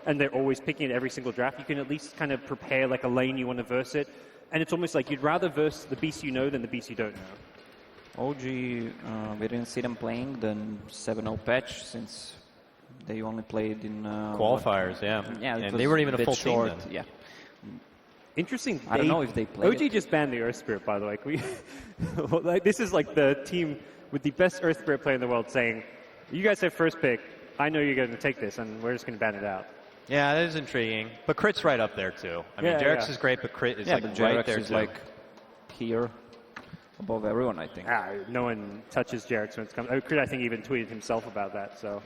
and they're always picking it every single draft, you can at least kind of prepare like a lane you want to verse it. And it's almost like you'd rather verse the beast you know than the beast you don't know. OG, we didn't see them playing the 7-0 patch since they only played in qualifiers, yeah, and they weren't even a full short, team then. Yeah. Interesting. I don't know if they played OG it. just banned the Earth Spirit, by the way. Like, this is like the team with the best Earth Spirit player in the world saying, you guys have first pick, I know you're going to take this, and we're just going to ban it out. Yeah, that is intriguing. But Crit's right up there, too. I mean, Jarex is great, but Crit is but right Jarex there, is too. like here above everyone, I think. No one touches Jarex when it comes. Crit, I think, even tweeted himself about that. So,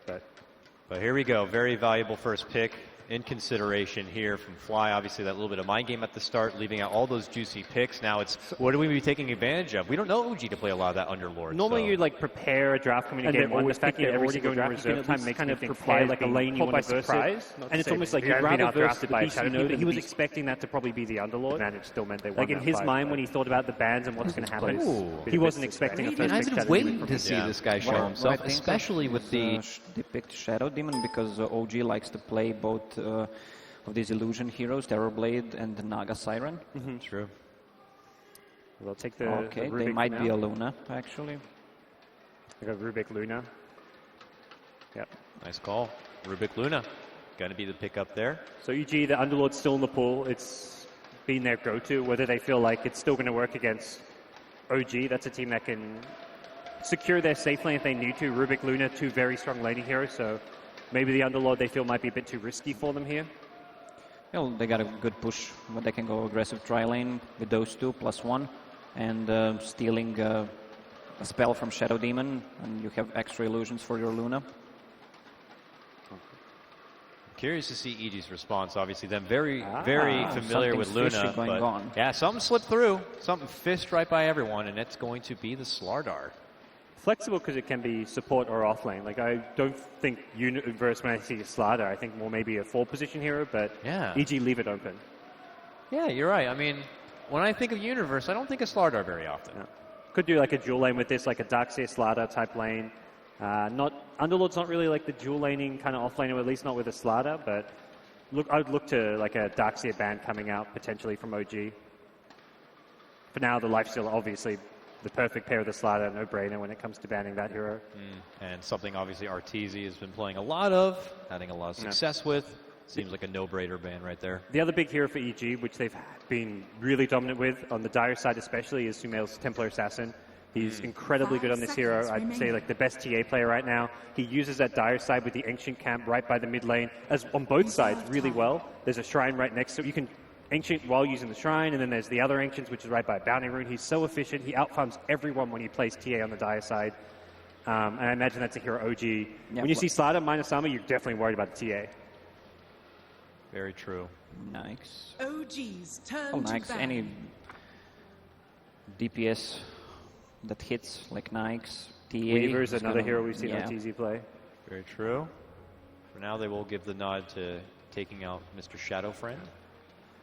But here we go. Very valuable first pick in consideration here from Fly. Obviously, that little bit of mind game at the start, leaving out all those juicy picks. Now it's, what are we be taking advantage of? We don't know OG to play a lot of that Underlord. Normally, you'd like prepare a draft coming in game one. The fact that every single draft reserve time makes kind of prepare like a lane you want to verse it. And it's almost like you'd rather verse the beast you know, but he was expecting that to probably be the Underlord. Advantage still meant they won. Like in his mind, when he thought about the bans and what's going to happen, he wasn't expecting a first pick. I've been waiting to see this guy show himself, especially with the... They picked Shadow Demon because OG likes to play both of these illusion heroes, Terrorblade and Naga Siren. True. They'll take the Okay, the they Rubik might now. be a Luna, actually. They got Rubik Luna. Yep. Nice call. Rubik Luna. Going to be the pick up there. So EG, the Underlord's still in the pool. It's been their go-to. Whether they feel like it's still going to work against OG, that's a team that can secure their safe lane if they need to. Rubik Luna, two very strong laning heroes, so maybe the Underlord they feel might be a bit too risky for them here. Well, they got a good push, but they can go aggressive tri-lane with those two, +1, and stealing a spell from Shadow Demon, and you have extra illusions for your Luna. Curious to see EG's response. Obviously, them very familiar with Luna. Going on. Yeah, something slipped through. Something fished right by everyone, and it's going to be the Slardar. Flexible because it can be support or offlane. Like, I don't think Universe, when I see Slardar, I think more maybe a 4-position hero, but EG leave it open. Yeah, you're right. I mean, when I think of Universe, I don't think of Slardar very often. Yeah. Could do like a dual lane with this, like a Darkseer Slardar type lane. Underlord's not really like the dual laning kind of offlane, or at least not with a Slardar, but I would look to like a Darkseer ban coming out potentially from OG. For now, the Lifesteal obviously the perfect pair of the Slardar, no-brainer when it comes to banning that hero. And something obviously Arteezy has been playing a lot of, having a lot of success with. Seems like a no-brainer ban right there. The other big hero for EG, which they've been really dominant with, on the Dire side especially, is Sumail's Templar Assassin. He's incredibly good on this hero. I'd say like the best TA player right now. He uses that Dire side with the Ancient Camp right by the mid lane, as on both sides really well. There's a shrine right next to it. You can Ancient while using the shrine, and then there's the other Ancients, which is right by Bounty Rune. He's so efficient. He outfarms everyone when he plays TA on the Dire side. And I imagine that's a hero OG. Yeah, when you see Slardar minus armor, you're definitely worried about the TA. Very true. Nice. OG's turn Oh, Nikes, any DPS that hits, like Nikes, TA. Weaver's another hero we've seen on TZ play. Very true. For now, they will give the nod to taking out Mr. Shadow Friend.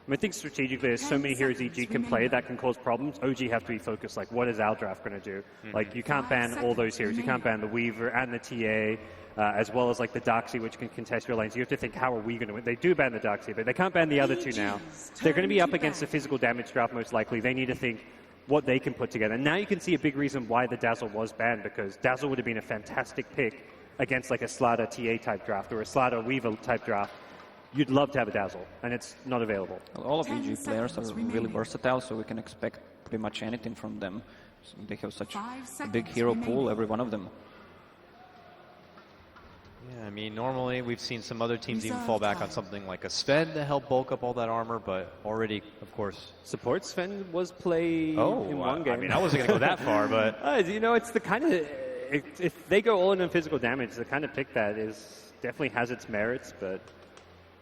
I think strategically, there's so many heroes EG can play that can cause problems. OG have to be focused, like, what is our draft going to do? Like, you can't ban all those heroes. You can't ban the Weaver and the TA, as well as, like, the Darkseer, which can contest your lanes. You have to think, how are we going to win? They do ban the Darkseer, but they can't ban the other two now. They're going to be up against a physical damage draft, most likely. They need to think what they can put together. And now you can see a big reason why the Dazzle was banned, because Dazzle would have been a fantastic pick against, like, a Slardar TA-type draft or a Slardar Weaver-type draft. You'd love to have a Dazzle, and it's not available. Well, all of EG players are really versatile, so we can expect pretty much anything from them. So they have such a big hero pool, every one of them. Yeah, I mean, normally we've seen some other teams even fall back on something like a Sven to help bulk up all that armor, but already, of course... Support Sven was played in one game. I mean, I wasn't going to go that far, but... you know, it's the kind of... If they go all in on physical damage, the kind of pick that is definitely has its merits, but...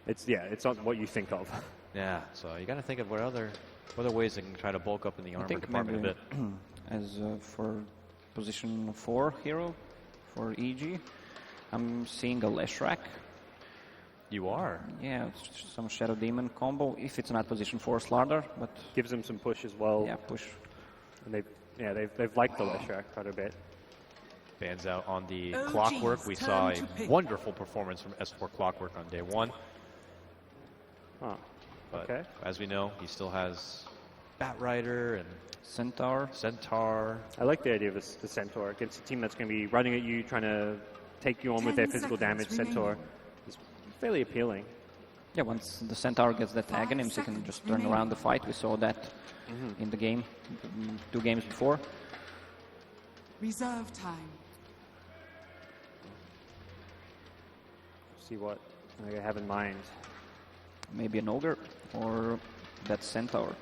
It's not what you think of. Yeah, so you got to think of what other ways they can try to bulk up in the armor department a bit. As for position 4 hero for EG, I'm seeing a Leshrac. You are? Yeah, it's some Shadow Demon combo. If it's not position 4 Slardar, but gives them some push as well. Yeah, push. And they've liked the Leshrac quite a bit. Bans out on the Clockwork. We saw a wonderful performance from S4 Clockwork on day 1. Oh, But okay. as we know, he still has Bat Rider and Centaur. I like the idea of the Centaur against a team that's going to be running at you, trying to take you on with their physical damage. Centaur is fairly appealing. Yeah, once the Centaur gets that tag in him, he can just turn around the fight. We saw that in the game, 2 games before. Reserve time. See what I have in mind. Maybe an Ogre or that Centaur.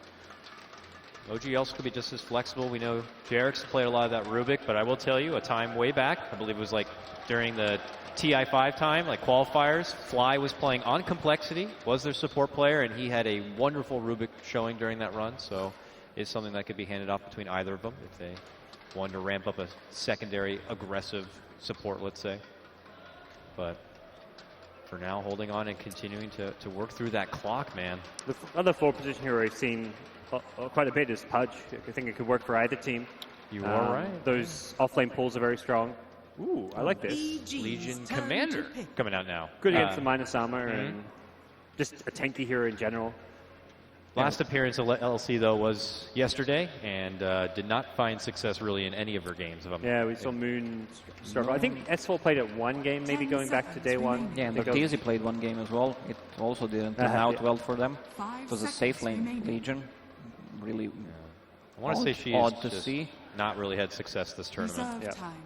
OG also could be just as flexible. We know Jarek's played a lot of that Rubik, but I will tell you, a time way back, I believe it was like during the TI5 time, like qualifiers, Fly was playing on Complexity, was their support player, and he had a wonderful Rubik showing during that run, so it's something that could be handed off between either of them if they wanted to ramp up a secondary aggressive support, let's say. But for now, holding on and continuing to work through that clock, man. The other 4 position hero I've seen quite a bit is Pudge. I think it could work for either team. You are right. Those off-lane pulls are very strong. Ooh, I like this. Legion Commander coming out now. Good against the minus armor and just a tanky hero in general. Last appearance of LC, though, was yesterday, and did not find success really in any of her games. Yeah, we saw Moon struggle. I think S4 played it 1 game, maybe going back to day 1. Yeah, and Ortiz played 1 game as well. It also didn't turn out well for them. It was a safe lane Legion. Really I want to say she odd is to just see. not really had success this tournament. Reserve time.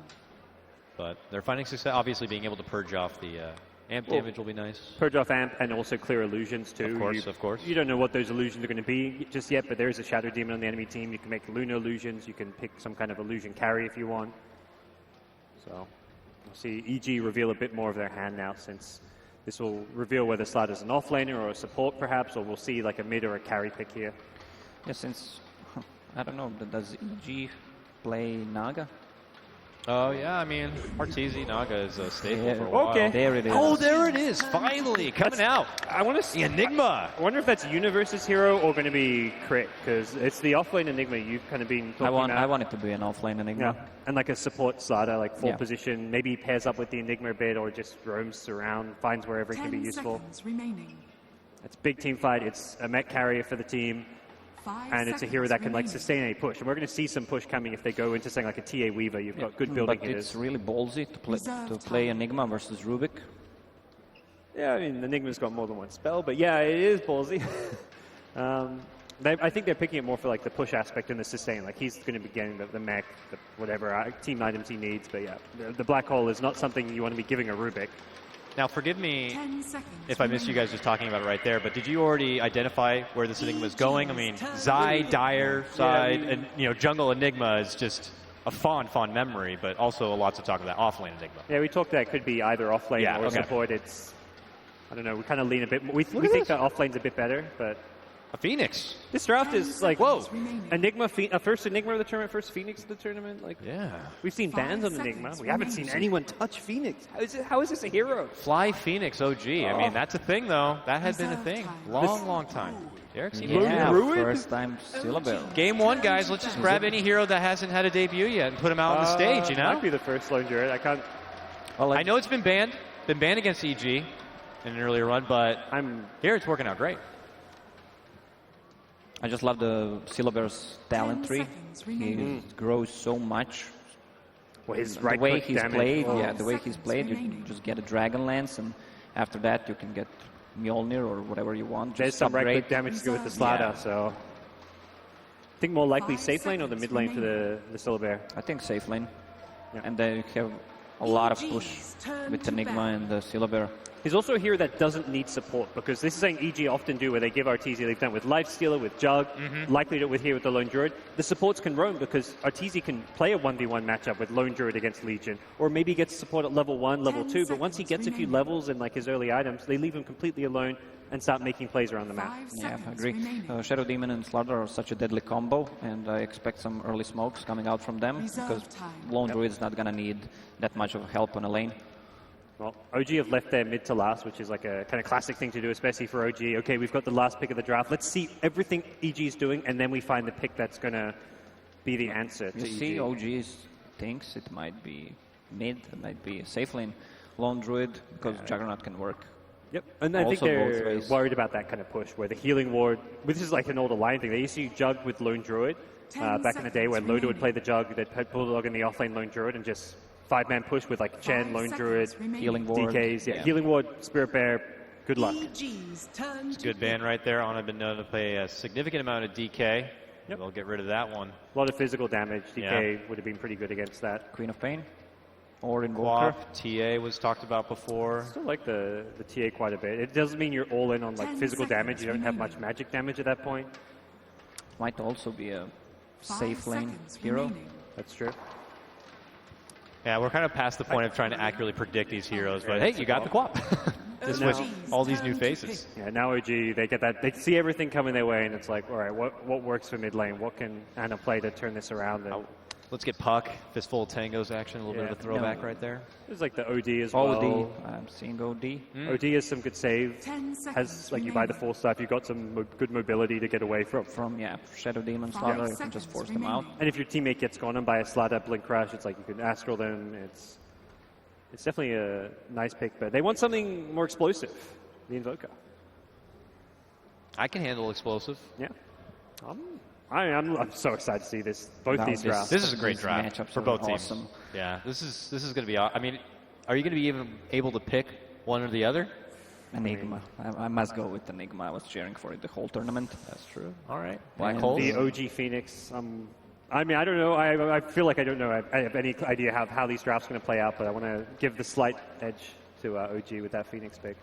But they're finding success. Obviously, being able to purge off the amp damage will be nice. Purge off amp and also clear illusions too. Of course. You don't know what those illusions are going to be just yet, but there is a Shadow Demon on the enemy team. You can make Lunar illusions. You can pick some kind of illusion carry if you want. So we'll see EG reveal a bit more of their hand now, since this will reveal whether Slad is an offlaner or a support perhaps, or we'll see like a mid or a carry pick here. Yeah, since, I don't know, does EG play Naga? Oh, yeah, I mean, Arteezy Naga is a staple for a while. Okay. There it is. Oh, there it is, finally, coming out. I want to see The Enigma. I wonder if that's Universe's hero or going to be Crit, because it's the offlane Enigma you've kind of been talking about. I want it to be an offlane Enigma. Yeah, and like a support Slada, like 4 Yeah. position, maybe he pairs up with the Enigma a bit or just roams around, finds wherever it can be 10 useful. seconds remaining. It's a big team fight. It's a mech carrier for the team, 5 and it's a hero that can like remaining. sustain a push. And we're going to see some push coming if they go into something like a TA Weaver. You've got good building But hitters. it's really ballsy to Reserve play time. Enigma versus Rubik. Yeah, I mean, Enigma's got more than 1 spell, but yeah, it is ballsy. I think they're picking it more for like the push aspect and the sustain. Like he's going to be getting the mech, whatever team items he needs. But yeah, the black hole is not something you want to be giving a Rubik. Now, forgive me 10 seconds if I missed you guys just talking about it right there, but did you already identify where this Enigma is going? I mean, Zai, Dire side, and Jungle Enigma is just a fond memory, but also lots of talk about offlane Enigma. Yeah, we talked that it could be either offlane Yeah, or okay. support. I don't know, we kind of lean a bit more. We think that offlane's a bit better, but A Phoenix. this draft is like, Whoa. Enigma, first Enigma of the tournament, first Phoenix of the tournament. Like, Yeah. we've seen 5 bans on seconds Enigma. We haven't seen anyone touch Phoenix. How is this a hero? Fly Phoenix OG. I mean, that's a thing, though. That had been a thing. Long time. Derek's seen Yeah, Ruin? first time Syllabel. Game 1, guys. Let's just grab any hero that hasn't had a debut yet and put him out on the stage, you know? Might be the first lone druid. I can't. Well, I know it's been banned against EG in an earlier run, but here it's working out great. I just love the Syllaber's talent 10 tree. seconds He remaining. grows so much. Well, his The right way click he's damage. played, Oh. yeah, the way he's Seconds played, you remaining. just get a Dragon Lance, and after that you can get Mjolnir or whatever you want. There's Just some right upgrade. click damage to go with the Slada, Yeah. so. I think more likely 5 safe lane or the mid lane for the Syllabear. I think safe lane. Yeah. And then you have a lot of push EG's turn with to Enigma bat. and the Syllaber. He's also a hero that doesn't need support, because this is something EG often do where they give Arteezy, they've done it with Lifestealer, with Jug, likely to do it with here with the Lone Druid. The supports can roam because Arteezy can play a 1v1 matchup with Lone Druid against Legion, or maybe he gets support at level 1, level 10 2, but once he seconds gets a few remaining. levels and like his early items, they leave him completely alone and start making plays around the map. 5 Yeah, I seconds agree. remaining. Shadow Demon and Slaughter are such a deadly combo, and I expect some early smokes coming out from them, Reserve because time. Lone Druid's not going to need that much of help on a lane. Well, OG have left their mid to last, which is like a kind of classic thing to do, especially for OG. Okay, we've got the last pick of the draft. Let's see everything EG is doing, and then we find the pick that's going to be the answer to You EG. see, OG thinks it might be mid, it might be a safe lane. Lone Druid, because Juggernaut can work. Yep, and I think Also both they're ways. worried about that kind of push where the healing ward, this is like an older line thing. They used to use Jug with Lone Druid back in the day where Loda would play the Jug, they'd put Bulldog in the offlane Lone Druid and just 5-man push with like Chen, Lone Druid, Healing ward. DKs. Yeah, healing ward, Spirit Bear, good luck. EG's turn It's a to good ban right there. Anna been known to play a significant amount of DK. Yep. We'll get rid of that one. A lot of physical damage. DK would have been pretty good against that. Queen of Pain. Or Invoker. Quap, TA was talked about before. Still like the TA quite a bit. It doesn't mean you're all in on like 10 physical damage. seconds You don't have remaining. much magic damage at that point. Might also be a 5 safe lane seconds hero. remaining. That's true. Yeah, we're kind of past the point of trying to accurately predict these heroes, but hey, you got the Quap. Just Now- with all these new faces. Yeah, now OG, they get that. They see everything coming their way, and it's like, all right, what works for mid lane? What can Anna play to turn this around? And Let's get Puck, Fistful of Tangos action, a little bit of a throwback No. right there. there's like the OD as well. OD. I'm seeing OD. OD has some good save. 10 Has seconds like you buy the remaining. full stuff, you've got some good mobility to get away from. From, Shadow Demon 5 Slaughter, you can just seconds force them out. remaining. And if your teammate gets gone on by a Slaughter Blink Crush, it's like you can Astral them. It's definitely a nice pick, but they want something more explosive. The Invoker. I can handle explosive. Yeah. I'm so excited to see this. Both No, these this- drafts. This is a great These draft matchups for are both awesome. teams. Yeah, this is going to be. I mean, are you going to be even able to pick one or the other? Enigma. I must go with Enigma. I was cheering for it the whole tournament. That's true. All right, Black And Holes. The OG Phoenix. I mean, I don't know. I feel like I don't know. I have any idea how these drafts are going to play out, but I want to give the slight edge to OG with that Phoenix pick.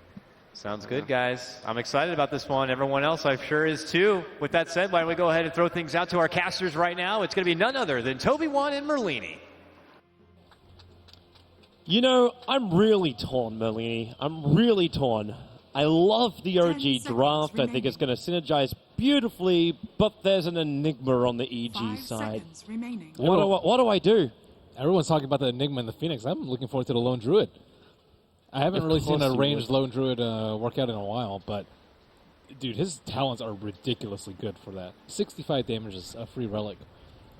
Sounds good, guys. I'm excited about this one. Everyone else, I'm sure, is too. With that said, why don't we go ahead and throw things out to our casters right now? It's going to be none other than Toby Wan and Merlini. You know, I'm really torn, Merlini. I'm really torn. I love the 10 OG seconds draft. I think it's going to synergize beautifully, but there's an enigma on the EG 5 side. seconds remaining. What do I do? Everyone's talking about the Enigma and the Phoenix. I'm looking forward to the Lone Druid. I haven't Of really seen course a you ranged would. Lone Druid work out in a while, but dude, his talents are ridiculously good for that. 65 damage is a free relic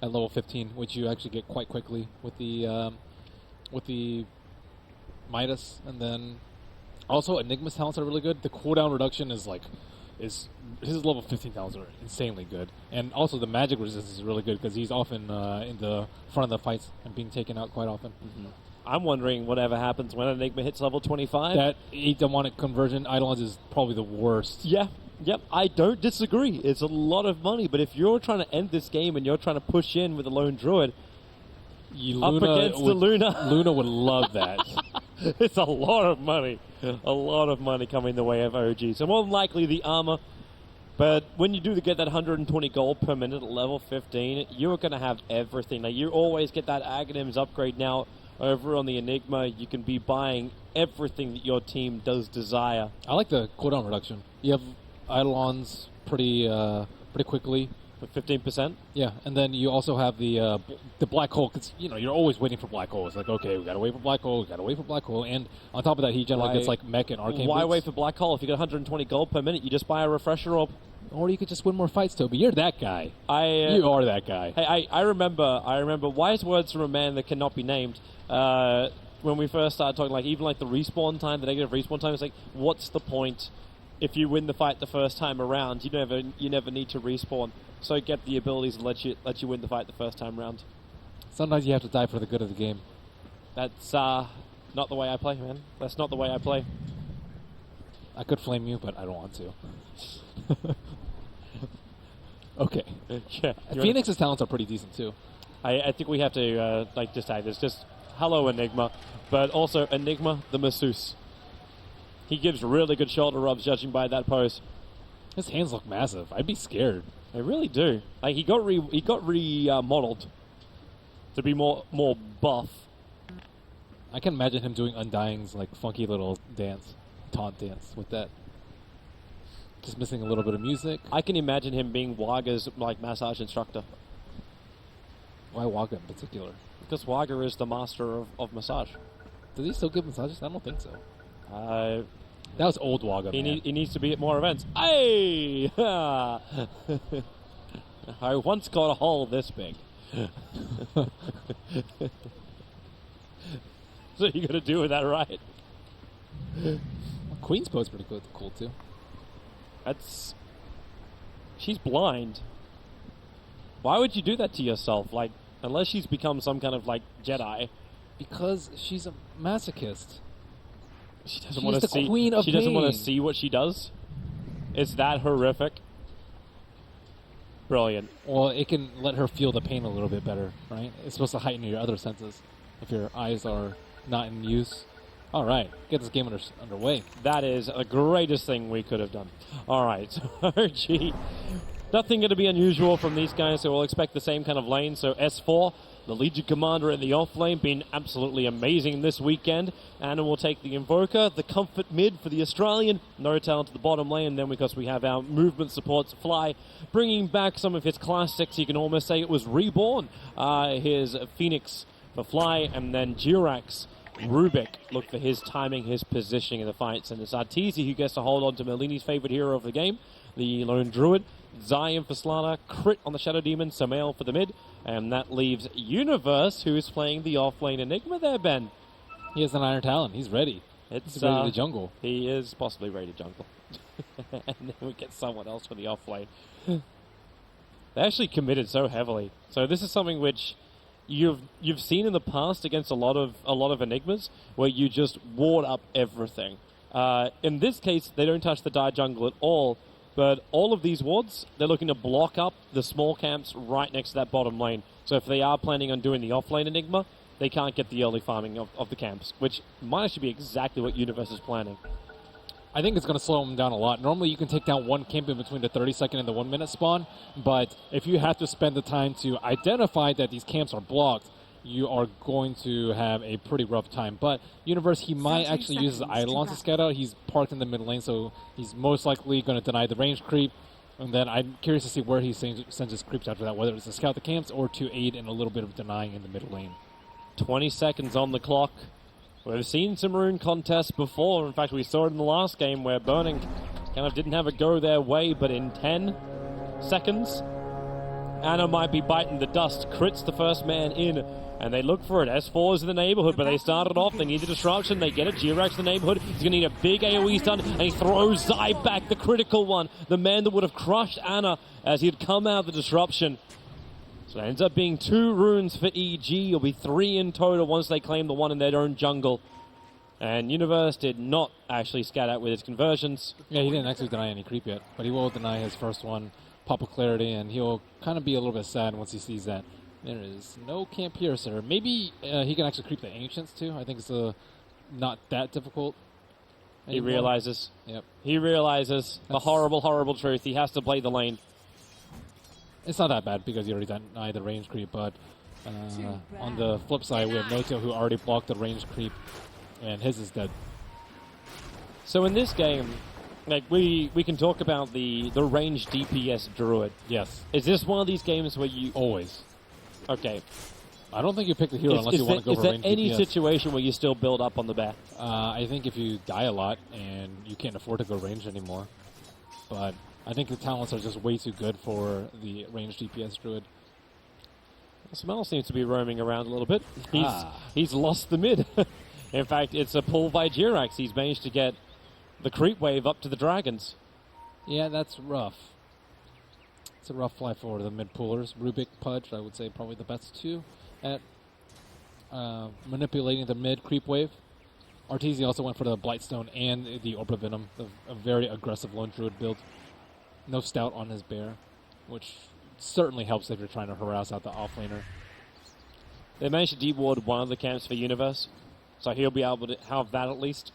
at level 15, which you actually get quite quickly with the Midas, and then also Enigma's talents are really good. The cooldown reduction is his level 15 talents are insanely good, and also the magic resistance is really good because he's often in the front of the fights and being taken out quite often. I'm wondering whatever happens when Enigma hits level 25. That 8 demonic conversion Eidolons is probably the worst. Yeah, yep, I don't disagree. It's a lot of money, but if you're trying to end this game and you're trying to push in with a lone druid, up against the Luna. Luna would love that. it's a lot of money. A lot of money coming the way of OG. So more than likely the armor. But when you do get that 120 gold per minute at level 15, you're going to have everything. Now, you always get that Aghanims upgrade now over on the Enigma. You can be buying everything that your team does desire. I like the cooldown reduction. You have Eidolons pretty quickly. For 15%. Yeah, and then you also have the black hole, because you're always waiting for black hole. It's like, okay, we gotta wait for black hole, and on top of that, he generally gets like mech and arcane Why boots. wait for Black Hole? If you get 120 gold per minute, you just buy a refresher orb. Or you could just win more fights, Toby. You're that guy. You are that guy. Hey, I remember wise words from a man that cannot be named. When we first started talking, even the respawn time, the negative respawn time, it's like, what's the point if you win the fight the first time around? You never need to respawn. So get the abilities and let you win the fight the first time round. Sometimes you have to die for the good of the game. That's not the way I play, man. That's not the way I play. I could flame you, but I don't want to. Okay. Yeah. Phoenix's talents are pretty decent too. I think we have to just say this. Just hello Enigma, but also Enigma the masseuse. He gives really good shoulder rubs, judging by that pose. His hands look massive. I'd be scared. They really do. He got remodeled to be more buff. I can imagine him doing Undying's funky little taunt dance with that. Just missing a little bit of music. I can imagine him being Waga's massage instructor. Why Waga in particular? Because Waga is the master of massage. Does he still give massages? I don't think so. That was old Waga, man. He needs to be at more events. Hey! I once got a hole this big. So you got to do with that, right? Queen's Bow's pretty cool too. That's... She's blind. Why would you do that to yourself? Like, unless she's become some kind of, like, Jedi. Because she's a masochist. She doesn't She's want to the see. queen of She doesn't want pain. to see what she does. It's that horrific. Brilliant. Well, it can let her feel the pain a little bit better, right? It's supposed to heighten your other senses if your eyes are not in use. All right, get this game underway. That is the greatest thing we could have done. All right, so RG, nothing going to be unusual from these guys, so we'll expect the same kind of lane. So S4, the Legion Commander in the off lane, been absolutely amazing this weekend. And we'll take the Invoker, the Comfort mid for the Australian, Nortel to the bottom lane. And then because we have our movement supports Fly, bringing back some of his classics, you can almost say it was reborn. His Phoenix for Fly, and then Jirax. Rubik, look for his timing, his positioning in the fights. And it's Arteezy who gets to hold on to Merlini's favorite hero of the game, the Lone Druid. Zion for Slana, Crit on the Shadow Demon, Samael for the mid. And that leaves Universe, who is playing the off-lane Enigma there, Ben. He has an Iron Talon. He's ready. It's He's ready to jungle. He is possibly ready to jungle. And then we get someone else for the off-lane. They actually committed so heavily. So this is something which you've seen in the past against a lot of Enigmas, where you just ward up everything. In this case, they don't touch the dire jungle at all, but all of these wards, they're looking to block up the small camps right next to that bottom lane. So if they are planning on doing the off-lane Enigma, they can't get the early farming of the camps, which might actually be exactly what Universe is planning. I think it's going to slow him down a lot. Normally you can take down one camp in between the 30-second and the 1-minute spawn, but if you have to spend the time to identify that these camps are blocked, you are going to have a pretty rough time. But Universe, he might actually use his Eidolon to scout out. He's parked in the mid lane, so he's most likely going to deny the range creep. And then I'm curious to see where he sends his creeps after that, whether it's to scout the camps or to aid in a little bit of denying in the mid lane. 20 seconds on the clock. We've seen some rune contests before. In fact, we saw it in the last game where Burning kind of didn't have a go their way, but in 10 seconds, Anna might be biting the dust. Crits the first man in, and they look for it. S4 is in the neighborhood, but they started off. They need the disruption. They get it. Jirax in the neighborhood. He's going to need a big AoE stun, and he throws Zai back, the critical one. The man that would have crushed Anna as he'd come out of the disruption. So it ends up being 2 runes for EG. It'll be 3 in total once they claim the one in their own jungle. And Universe did not actually scat out with his conversions. Yeah, he didn't actually deny any creep yet, but he will deny his first one, Pop of Clarity, and he'll kind of be a little bit sad once he sees that there is no camp piercer. Maybe he can actually creep the Ancients too. I think it's not that difficult anymore. He realizes. Yep. He realizes the horrible, horrible truth. He has to play the lane. It's not that bad because he already denied the range creep, but on the flip side, we have Noto who already blocked the range creep, and his is dead. So in this game, like we can talk about the range DPS Druid. Yes. Is this one of these games where you... Always. Okay. I don't think you pick the hero unless you want to go is for there range any DPS. situation where you still build up on the bear? I think if you die a lot and you can't afford to go range anymore, but I think the talents are just way too good for the range DPS Druid. Smell seems to be roaming around a little bit. He's lost the mid. In fact, it's a pull by Jirax. He's managed to get the creep wave up to the dragons. Yeah, that's rough. It's a rough fly for the mid pullers. Rubik, Pudge, I would say probably the best two at manipulating the mid creep wave. Arteezy also went for the Blightstone and the Orb of Venom, a very aggressive Lone Druid build. No Stout on his bear, which certainly helps if you're trying to harass out the offlaner. They managed to de-ward one of the camps for Universe, so he'll be able to have that at least.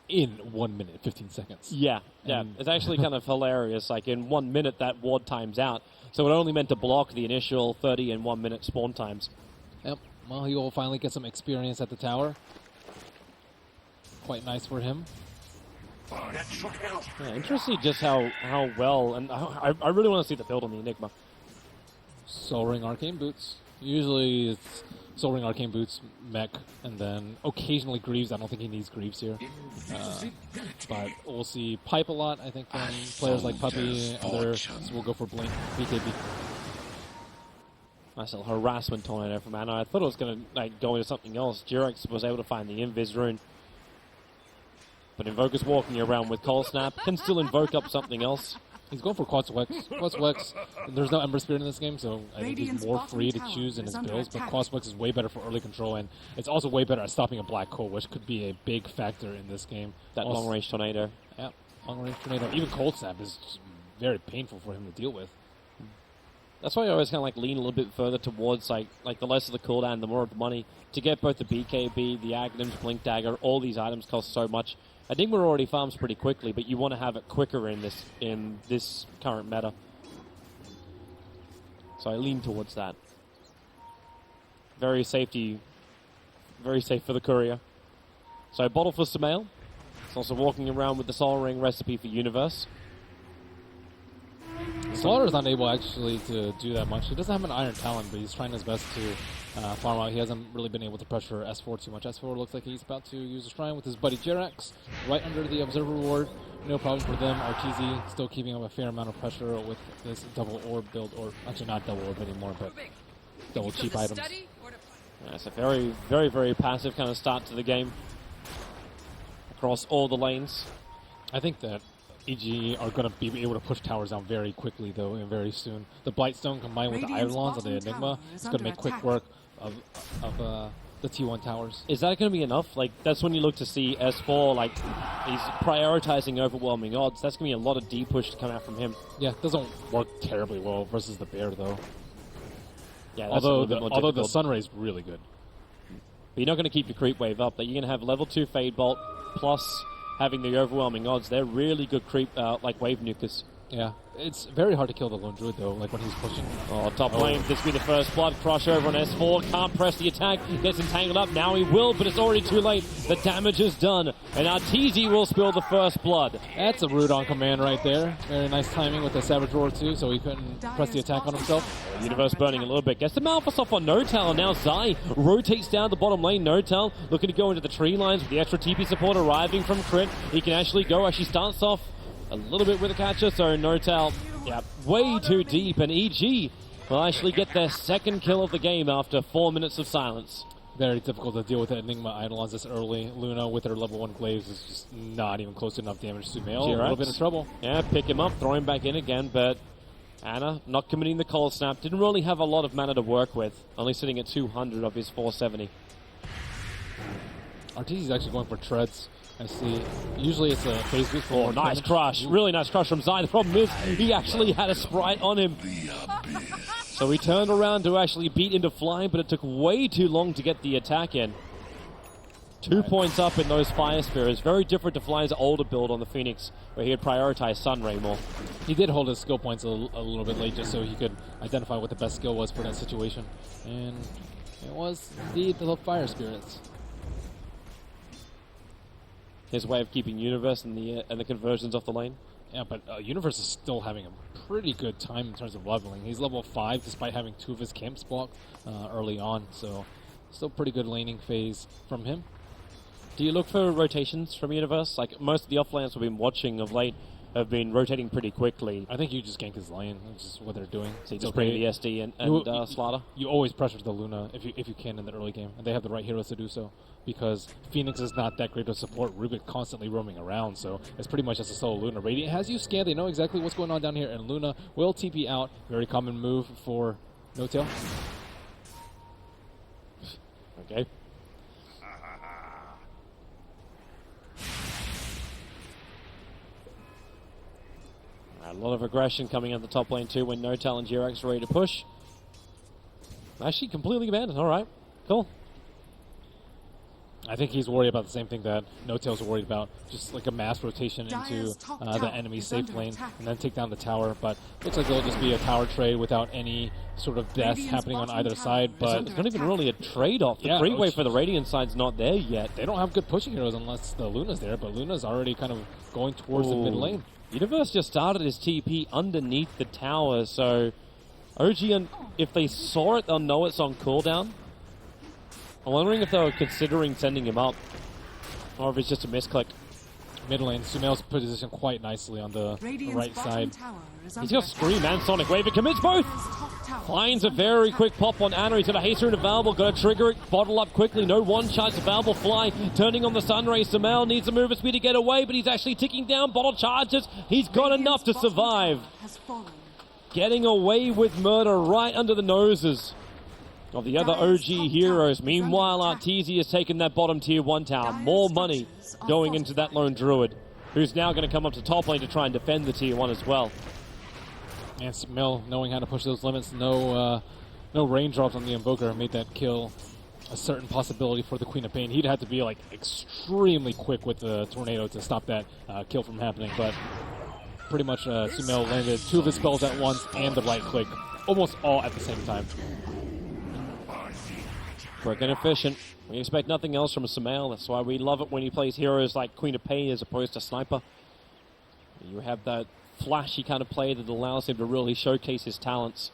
In 1 minute, 15 seconds. Yeah. It's actually kind of hilarious. Like, in 1 minute, that ward times out. So it only meant to block the initial 30 and 1 minute spawn times. Yep. Well, he will finally get some experience at the tower. Quite nice for him. Yeah, interesting just how well, and I really want to see the build on the Enigma. Soul Ring Arcane Boots. Usually it's Soul Ring Arcane Boots, Mech, and then occasionally Greaves. I don't think he needs Greaves here. But we'll see Pipe a lot, I think, from players like Puppy. Others will go for Blink, BKB. Nice little harassment tornado from Anna. I thought it was going to go into something else. Jirex was able to find the Invis rune. But Invoker's walking around with Cold Snap. Can still invoke up something else. He's going for Quad Wex. Quad Wex, there's no Ember Spirit in this game, so I think he's more free to choose in his builds, but Quad Wex is way better for early control, and it's also way better at stopping a Black Hole, which could be a big factor in this game. That long-range tornado. Yeah, long-range tornado. Even Cold Snap is very painful for him to deal with. That's why I always kind of like lean a little bit further towards like the less of the cooldown, the more of the money. To get both the BKB, the Aghanim's Blink Dagger, all these items cost so much. Enigma already farms pretty quickly, but you want to have it quicker in this current meta. So I lean towards that. Very safe for the courier. So bottle for Sumail. It's also walking around with the Soul Ring recipe for Universe. Slaughter is not able actually to do that much. He doesn't have an Iron Talon, but he's trying his best to farm out. He hasn't really been able to pressure S4 too much. S4 looks like he's about to use a Shrine with his buddy Jirex right under the Observer Ward. No problem for them. RTZ still keeping up a fair amount of pressure with this double orb build, or actually not double orb anymore, but double cheap items. Yeah, it's a very, very, very passive kind of start to the game across all the lanes. I think that EG are going to be able to push towers down very quickly, though, and very soon. The Blightstone combined with the Eidolons and the Enigma is going to make quick work of the T1 towers. Is that going to be enough? Like, that's when you look to see S4, like, he's prioritizing overwhelming odds. That's going to be a lot of D push to come out from him. Yeah, it doesn't work terribly well versus the Bear, though. Yeah, that's although the Sunray is really good. But you're not going to keep your creep wave up. You're going to have level 2 Fade Bolt plus having the overwhelming odds. They're really good creep, like wave nukers. Yeah, it's very hard to kill the Lone Druid, though, like when he's pushing. Oh, top lane, this will be the first blood. Crush over on S4, can't press the attack, gets entangled up. Now he will, but it's already too late. The damage is done, and Arteezy will spill the first blood. That's a rude on command right there. Very nice timing with the Savage Roar, too, so he couldn't press the attack on himself. Universe burning a little bit. Gets the Malphus off on Notal, and now Zai rotates down the bottom lane. Notal looking to go into the tree lines with the extra TP support arriving from Crit. He can actually go, actually starts off a little bit with a catcher, so Notal, yeah, way too deep, and EG will actually get their second kill of the game after 4 minutes of silence. Very difficult to deal with the Enigma Eidolons this early. Luna with her level 1 Glaives is just not even close to enough damage to Sumail. A little bit of trouble. Yeah, pick him up, throw him back in again, but Anna not committing the Cold Snap. Didn't really have a lot of mana to work with, only sitting at 200 of his 470. Arteezy's actually going for treads. I see. Usually it's a phase boost. Oh, nice crush. Really nice crush from Zai. The problem is he actually had a Sprite on him. So he turned around to actually beat into flying, but it took way too long to get the attack in. 2 points up in those Fire Spears. Very different to Fly's older build on the Phoenix, where he had prioritized Sunray more. He did hold his skill points a little bit late just so he could identify what the best skill was for that situation. And it was indeed the Fire Spirits. His way of keeping Universe and the conversions off the lane. Yeah, but Universe is still having a pretty good time in terms of leveling. He's level 5 despite having 2 of his camps blocked early on, so still pretty good laning phase from him. Do you look for rotations from Universe? Like, most of the offlaners we've been watching of late have been rotating pretty quickly. I think you just gank his lane, which is what they're doing. So you just bring the SD and Slaughter? You always pressure the Luna if you can in the early game, and they have the right heroes to do so, because Phoenix is not that great of support. Rubik constantly roaming around, so it's pretty much just a solo Luna. Radiant has you scanned, they know exactly what's going on down here, and Luna will TP out. Very common move for No-Tail. Okay. A lot of aggression coming at the top lane too when Notal and Jirex are ready to push. Actually completely abandoned. Alright, cool. I think he's worried about the same thing that No-Tail's worried about, just like a mass rotation into the enemy safe lane and then take down the tower. But looks like it'll just be a tower trade without any sort of death happening on either side. But it's not even really a trade-off. The creep wave for the Radiant side's not there yet. They don't have good pushing heroes unless the Luna's there, but Luna's already kind of going towards the mid lane. Universe just started his TP underneath the tower, so OG, if they saw it, they'll know it's on cooldown. I'm wondering if they were considering sending him up, or if it's just a misclick. mid lane. Sumail's positioned quite nicely on the right side. He's got Scream and Sonic Wave. It commits both. Finds a very quick pop on Ana. He's got a haster available. Got to trigger it. Bottle up quickly. No one charge available. Fly turning on the Sunray. Sumail needs a move of speed to get away, but he's actually ticking down. Bottle charges. He's got enough to survive. Getting away with murder right under the noses of the other OG heroes. Meanwhile, Arteezy has taken that bottom tier 1 tower. More money going into that lone druid, who's now going to come up to top lane to try and defend the tier 1 as well. And Sumail knowing how to push those limits. No raindrops on the Invoker made that kill a certain possibility for the Queen of Pain. He'd have to be like extremely quick with the tornado to stop that kill from happening, but pretty much Sumail landed 2 of his spells at once and the right click, almost all at the same time. Quick and efficient. We expect nothing else from Sumail. That's why we love it when he plays heroes like Queen of Pain as opposed to Sniper. You have that flashy kind of play that allows him to really showcase his talents.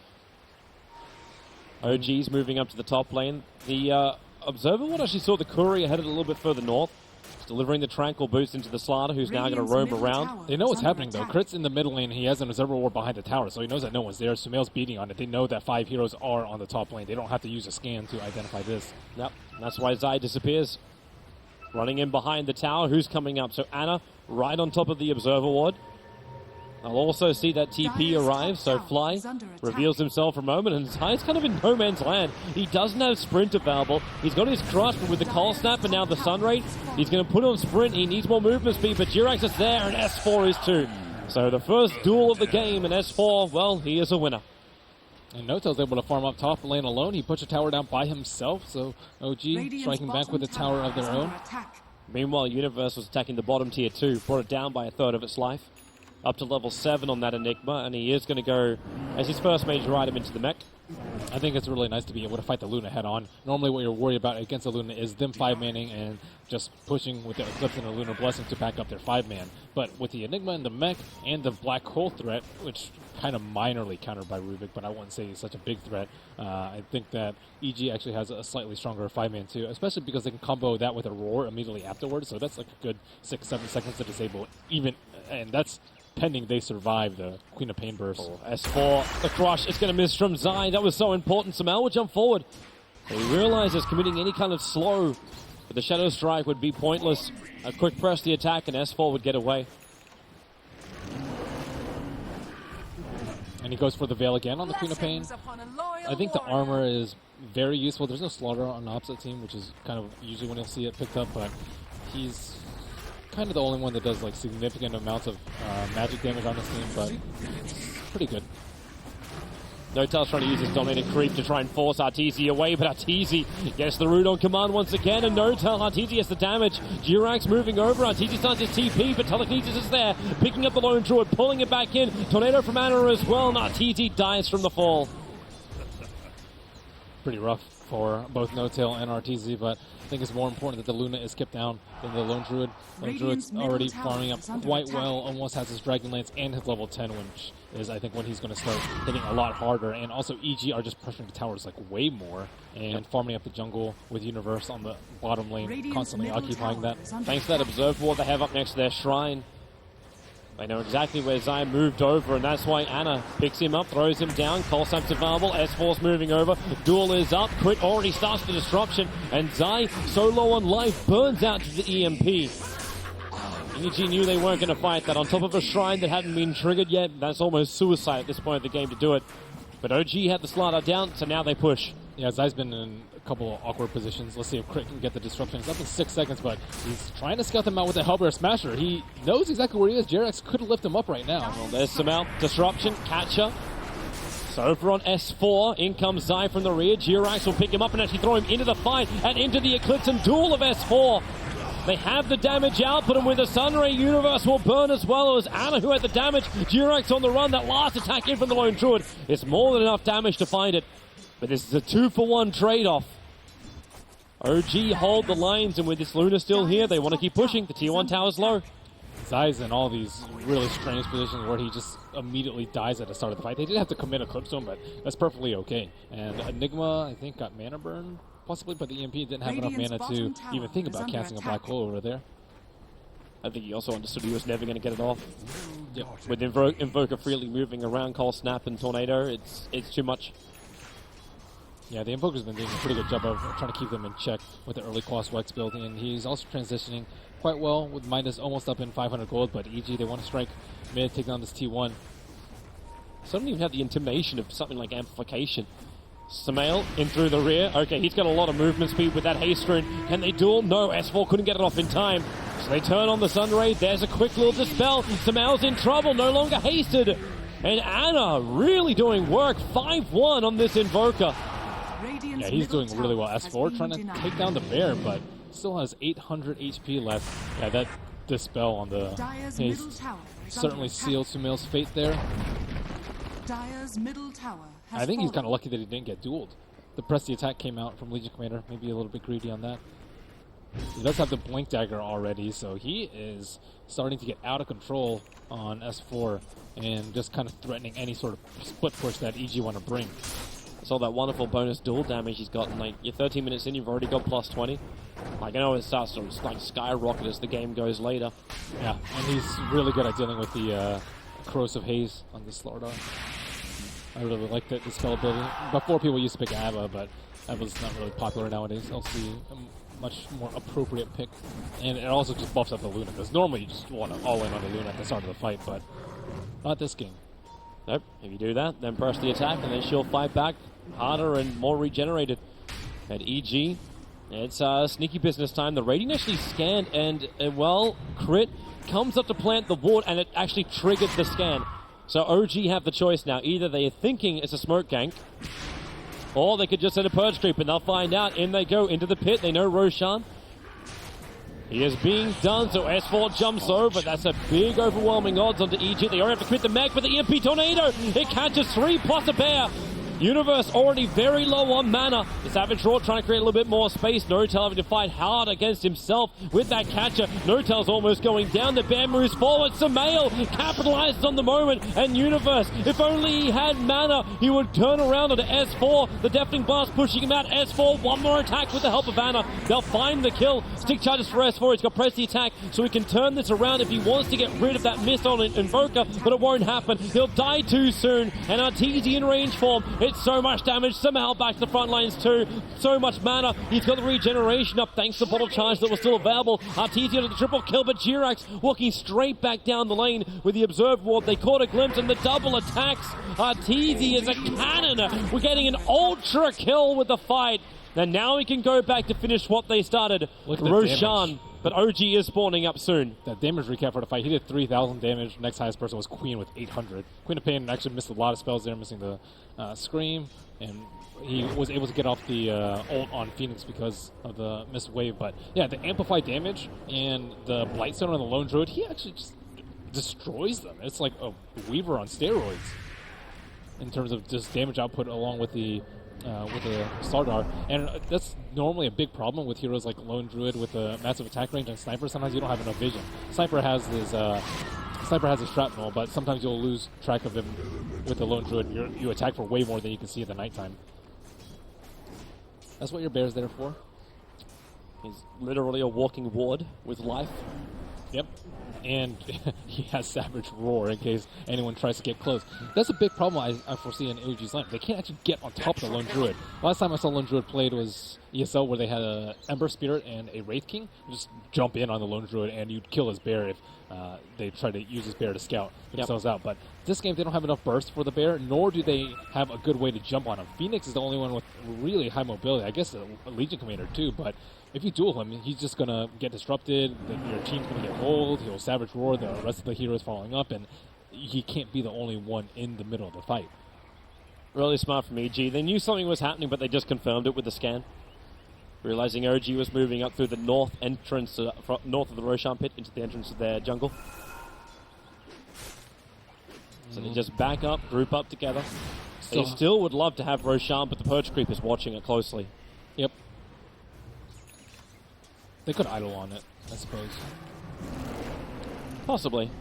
OG's moving up to the top lane. The Observer one actually saw the Courier headed a little bit further north, delivering the Tranquil boost into the Slaughter, who's now going to roam around. They know what's happening, though. Crit's in the mid lane. He has an Observer Ward behind the tower, so he knows that no one's there. Sumail's beating on it. They know that 5 heroes are on the top lane. They don't have to use a scan to identify this. Yep, that's why Zai disappears. Running in behind the tower. Who's coming up? So Ana right on top of the Observer Ward. I'll also see that TP arrive, so Fly reveals himself for a moment, and Zai's kind of in no man's land. He doesn't have sprint available. He's got his crush, but with the Cold Snap and now the Sunray, he's going to put on sprint. He needs more movement speed, but Jirax is there, and S4 is too. So the first duel of the game, and S4, well, he is a winner. And Notel's able to farm up top lane alone. He puts a tower down by himself, so OG striking back with a tower of their own. Meanwhile, Universe was attacking the bottom tier 2, brought it down by a third of its life. Up to level 7 on that Enigma, and he is going to go as his first major item into the mech. I think it's really nice to be able to fight the Luna head on. Normally what you're worried about against the Luna is them 5-manning and just pushing with the Eclipse and the Lunar Blessing to back up their 5-man. But with the Enigma and the mech and the Black Hole threat, which kind of minorly countered by Rubik, but I wouldn't say it's such a big threat, I think that EG actually has a slightly stronger 5-man too, especially because they can combo that with a Roar immediately afterwards, so that's like a good 6-7 seconds to disable even, and that's pending they survive the Queen of Pain burst. S4, the crush is going to miss from Zai. That was so important. Sumail will jump forward. He realizes committing any kind of slow with the Shadow Strike would be pointless. A quick press the attack and S4 would get away. And he goes for the Veil again on the Queen of Pain. I think the armor is very useful. There's no Slaughter on the opposite team, which is kind of usually when you'll see it picked up, but he's kind of the only one that does like significant amounts of magic damage on this team, but it's pretty good. Notel's trying to use his dominating creep to try and force Arteezy away, but Arteezy gets the root on command once again, and Notel, Arteezy gets the damage. Jirax moving over, Arteezy starts his TP, but Telekinesis is there, picking up the Lone Druid, pulling it back in. Tornado from Ana as well, and Arteezy dies from the fall. Pretty rough for both Notel and Arteezy, but I think it's more important that the Luna is kept down than the Lone Druid. Lone Druid's already farming up quite well, almost has his Dragon Lance and his level 10, which is, I think, when he's going to start hitting a lot harder. And also, EG are just pressuring the towers like way more and farming up the jungle with Universe on the bottom lane, constantly occupying that. Thanks to that Observe Ward they have up next to their shrine. They know exactly where Zai moved over, and that's why Ana picks him up, throws him down. Cold Snap's available, S4's moving over. Duel is up, Crit already starts the disruption, and Zai, so low on life, burns out to the EMP. EG knew they weren't going to fight that on top of a shrine that hadn't been triggered yet. That's almost suicide at this point of the game to do it. But OG had the Slaughter down, so now they push. Yeah, Zai's been in a couple of awkward positions. Let's see if Crit can get the disruption. It's up in 6 seconds, but he's trying to scout them out with the Hellbear Smasher. He knows exactly where he is. Jirax could lift him up right now. Well, there's Sumail. Disruption, catcher. So over on S4, in comes Zai from the rear. Jirax will pick him up and actually throw him into the fight and into the Eclipse and duel of S4. They have the damage output, and with the Sunray, Universe will burn as well. It was Ana who had the damage. Jirax on the run. That last attack in from the Lone Druid. It's more than enough damage to find it. But this is a 2-for-1 trade-off. OG hold the lines, and with this Luna still here, they want to keep pushing. The tier 1 tower's low. Zai's in all these really strange positions where he just immediately dies at the start of the fight. They did have to commit Eclipse to him, but that's perfectly okay. And Enigma, I think, got mana burn, possibly, but the EMP didn't have enough mana to even think about casting a Black Hole over there. I think he also understood he was never going to get it off. Yep. With Invoker freely moving around Cold Snap and Tornado, it's too much. Yeah, the Invoker's been doing a pretty good job of trying to keep them in check with the early Quas Wex build, and he's also transitioning quite well with Midas almost up in 500 gold, but EG, they want to strike mid, take down this T1. So I don't even have the intimidation of something like Amplification. Samael in through the rear. Okay, he's got a lot of movement speed with that haste rune. Can they duel? No, S4 couldn't get it off in time. So they turn on the Sunray. There's a quick little dispel. Samael's in trouble, no longer hasted. And Ana really doing work. 5-1 on this Invoker. Yeah, he's doing really well. S4 trying to take down the bear, but still has 800 HP left. Yeah, that dispel on the haste certainly sealed Sumail's fate there. Dire's middle tower has I think he's fallen. kind of lucky that he didn't get dueled. The press the attack came out from Legion Commander, maybe a little bit greedy on that. He does have the Blink Dagger already, so he is starting to get out of control on S4 and just kind of threatening any sort of split push that EG want to bring. Saw that wonderful bonus duel damage he's gotten. Like, you're 13 minutes in, you've already got plus 20. Like, I know it starts to like skyrocket as the game goes later. Yeah, and he's really good at dealing with the Corrosive Haze on the Slardar. I really like the spell ability. Before people used to pick Ava, but Ava's not really popular nowadays. I'll see a much more appropriate pick. And it also just buffs up the Luna, because normally you just want to all in on the Luna at the start of the fight, but not this game. Nope, if you do that, then press the attack, and then she'll fight back harder and more regenerated. At EG, it's sneaky business time. The Radiant actually scanned, and, well, Crit comes up to plant the ward, and it actually triggered the scan. So OG have the choice now. Either they're thinking it's a smoke gank, or they could just send a Purge Creep, and they'll find out. In they go into the pit. They know Roshan. He is being done, so S4 jumps over. That's a big overwhelming odds onto EG. They already have to quit the mech, but the EMP Tornado, it catches 3 plus a bear. Universe already very low on mana. The Savage Roar trying to create a little bit more space. No-Tail having to fight hard against himself with that catcher. No-Tail's almost going down. The bear moves forward. Samael capitalizes on the moment. And Universe, if only he had mana, he would turn around onto S4. The Deafening Blast pushing him out. S4, one more attack with the help of Ana. They'll find the kill. Stick charges for S4. He's got press the attack, so he can turn this around if he wants to get rid of that miss on Invoker, but it won't happen. He'll die too soon. And Arteezy in range form. It's so much damage. Somehow back to the front lines too. So much mana. He's got the regeneration up thanks to bottle charge that was still available. Arteezy on the triple kill, but Jirax walking straight back down the lane with the Observe Ward. They caught a glimpse and the double attacks. Arteezy is a cannon. We're getting an ultra kill with the fight. And now he can go back to finish what they started. Look at the Roshan. damage. But OG is spawning up soon. That damage recap for the fight, he did 3,000 damage. Next highest person was Queen with 800. Queen of Pain actually missed a lot of spells there, missing the Scream, and he was able to get off the ult on Phoenix because of the missed wave. But yeah, the amplified damage and the Blightstone on the Lone Druid, he actually just destroys them. It's like a Weaver on steroids in terms of just damage output along with the Slardar, and that's normally a big problem with heroes like Lone Druid with a massive attack range and Sniper. Sometimes you don't have enough vision. Sniper has his shrapnel, but sometimes you'll lose track of him with the Lone Druid. You attack for way more than you can see at the nighttime. That's what your bear's there for. He's literally a walking ward with life. Yep. And he has Savage Roar in case anyone tries to get close. That's a big problem I foresee in OG's lineup. They can't actually get on top of the Lone Druid. Last time I saw Lone Druid played was ESL, where they had a Ember Spirit and a Wraith King. You just jump in on the Lone Druid and you'd kill his bear if they try to use his bear to scout themselves out. But this game, they don't have enough burst for the bear, nor do they have a good way to jump on him. Phoenix is the only one with really high mobility. I guess a Legion Commander too, but if you duel him, he's just going to get disrupted, your team's going to get rolled, he'll Savage Roar, the rest of the heroes following up, and he can't be the only one in the middle of the fight. Really smart from EG. They knew something was happening, but they just confirmed it with the scan. Realizing OG was moving up through the north entrance, north of the Roshan pit into the entrance of their jungle. So they just back up, group up together. They still would love to have Roshan, but the Purge Creep is watching it closely. Yep. They could idle on it, I suppose. Possibly.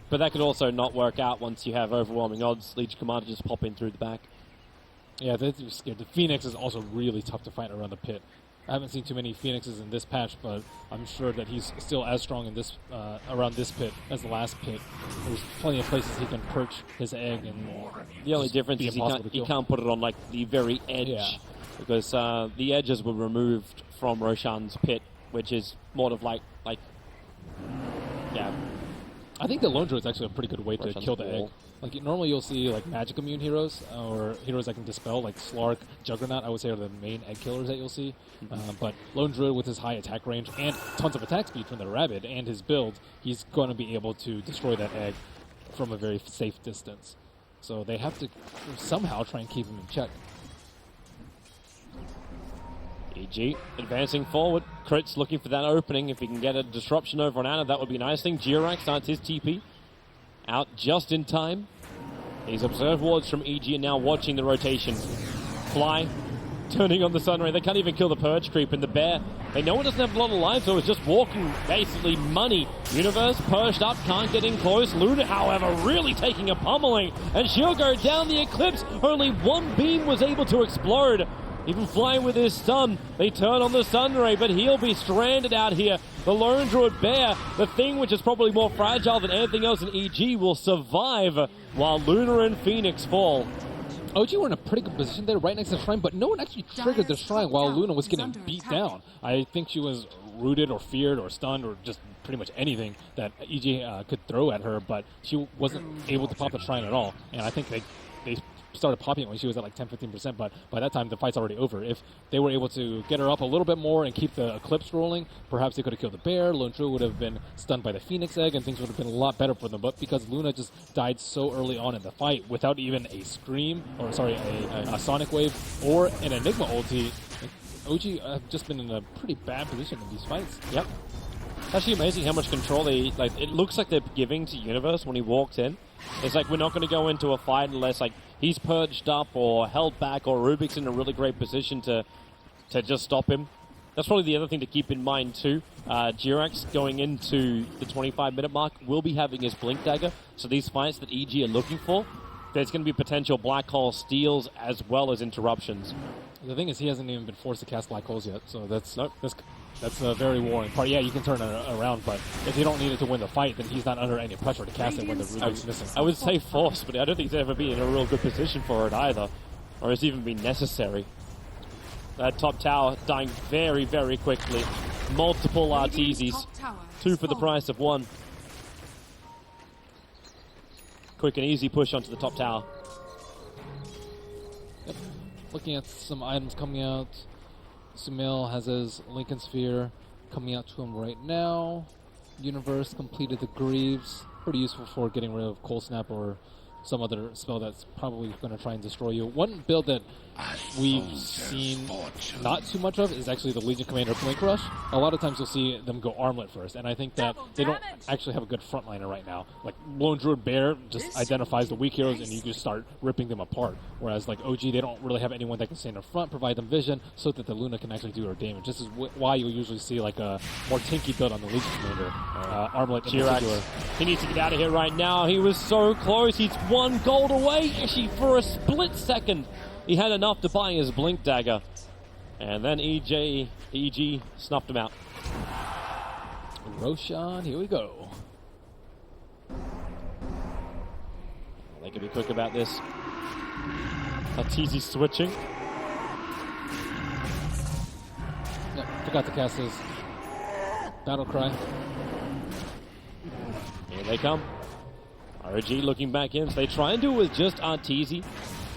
But that could also not work out once you have overwhelming odds. Legion Commander just pop in through the back. Yeah, they're scared. The Phoenix is also really tough to fight around the pit. I haven't seen too many Phoenixes in this patch, but I'm sure that he's still as strong in this around this pit as the last pit. There's plenty of places he can perch his egg, and the only difference is he can't put it on like the very edge, because the edges were removed from Roshan's pit, which is more of like yeah. I think the Lone Druid is actually a pretty good way to Roshan's kill the wall. egg. Like normally you'll see like magic immune heroes or heroes that can dispel, like Slark, Juggernaut, I would say are the main egg killers that you'll see. But Lone Druid with his high attack range and tons of attack speed from the Rabbit and his build, he's going to be able to destroy that egg from a very safe distance. So they have to somehow try and keep him in check. EG advancing forward. Crit's looking for that opening. If he can get a disruption over on Anna, that would be a nice thing. Jirak starts his TP. Out just in time. These observe wards from EG are now watching the rotation. Fly, turning on the Sunray. They can't even kill the Purge Creep, and the Bear, they know it doesn't have a lot of life, so it's just walking basically money. Universe purged up, can't get in close. Luna, however, really taking a pummeling, and she'll go down the Eclipse. Only one beam was able to explode. Even flying with his stun, they turn on the Sunray, but he'll be stranded out here. The Lone Druid Bear, the thing which is probably more fragile than anything else in EG, will survive while Luna and Phoenix fall. OG were in a pretty good position there, right next to the shrine, but no one actually triggered the shrine while Luna was getting beat down. I think she was rooted or feared or stunned or just pretty much anything that EG could throw at her, but she wasn't able to pop the shrine at all. And I think they started popping it when she was at like 10-15%, but by that time the fight's already over. If they were able to get her up a little bit more and keep the Eclipse rolling, perhaps they could have killed the Bear. Lone Druid would have been stunned by the Phoenix Egg and things would have been a lot better for them, but because Luna just died so early on in the fight without even a Scream, or sorry, a Sonic Wave or an Enigma ulti, OG have just been in a pretty bad position in these fights. Yep. It's actually amazing how much control they, like, it looks like they're giving to Universe when he walks in. It's like, we're not going to go into a fight unless, like, he's purged up or held back or Rubik's in a really great position to just stop him. That's probably the other thing to keep in mind, too. Jirax, going into the 25-minute mark, will be having his Blink Dagger. So these fights that EG are looking for, there's going to be potential Black Hole steals as well as interruptions. The thing is, he hasn't even been forced to cast Black Holes yet, so that's a very worrying part. Yeah, you can turn it around, but if you don't need it to win the fight, then he's not under any pressure to cast it when the Rubik's missing. I would say force, but I don't think he's ever been in a real good position for it either, or it's even been necessary. That top tower dying very, very quickly. Multiple Arteezes, 2 for the price of 1. Quick and easy push onto the top tower. Yep. Looking at some items coming out. Sumail has his Lincoln Sphere coming out to him right now. Universe completed the Greaves. Pretty useful for getting rid of Cold Snap or some other spell that's probably going to try and destroy you. One build that we've seen not too much of is actually the Legion Commander Blink Rush. A lot of times you'll see them go Armlet first, and I think that they don't actually have a good frontliner right now. Like Lone Druid Bear just identifies the weak heroes and you just start ripping them apart. Whereas like OG, they don't really have anyone that can stay in the front, provide them vision, so that the Luna can actually do her damage. This is why you'll usually see like a more tanky build on the Legion Commander. Armlet in particular. He needs to get out of here right now. He was so close. He's 1 gold away. Actually, for a split second, he had enough to buy his Blink Dagger. And then EG snuffed him out. Roshan, here we go. They can be quick about this. Arteezy switching. Yep, forgot to cast his Battle Cry. Here they come. ROG looking back in. So they try and do it with just Arteezy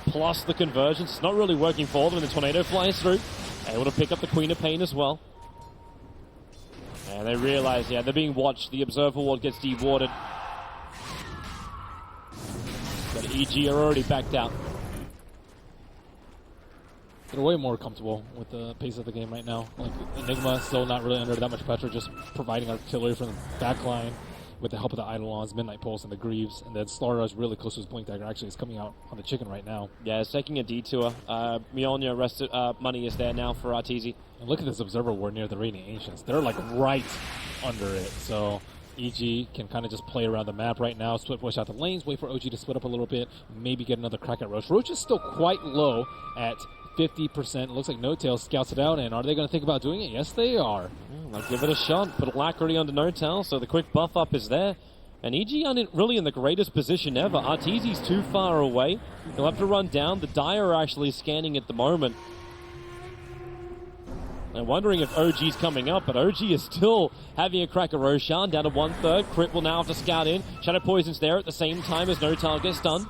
plus the conversions. It's not really working for them, and the Tornado flies through. Able to pick up the Queen of Pain as well. And they realize, yeah, they're being watched. The Observer Ward gets dewarded. But EG are already backed out. They're way more comfortable with the pace of the game right now. Like Enigma still not really under that much pressure, just providing artillery from the back line with the help of the Eidolons, Midnight Pulse, and the Greaves. And then Slaughter is really close to his Blink Dagger. Actually, is coming out on the chicken right now. Yeah, it's taking a detour. Mjolnir rested, money is there now for Arteezy. And look at this Observer Ward near the Radiant Ancients. They're like right under it. So EG can kind of just play around the map right now, split push out the lanes, wait for OG to split up a little bit, maybe get another crack at Roche. Roche is still quite low at 50%. Looks like No Tail scouts it out, and are they going to think about doing it? Yes, they are. They'll give it a shot. Put Alacrity onto No Tail, so the quick buff up is there. And EG aren't really in the greatest position ever. Arteezy's too far away. He'll have to run down. The Dire are actually scanning at the moment. I'm wondering if OG's coming up, but OG is still having a crack at Roshan, down to 1/3. Crit will now have to scout in. Shadow Poison's there at the same time as No Tail gets stunned.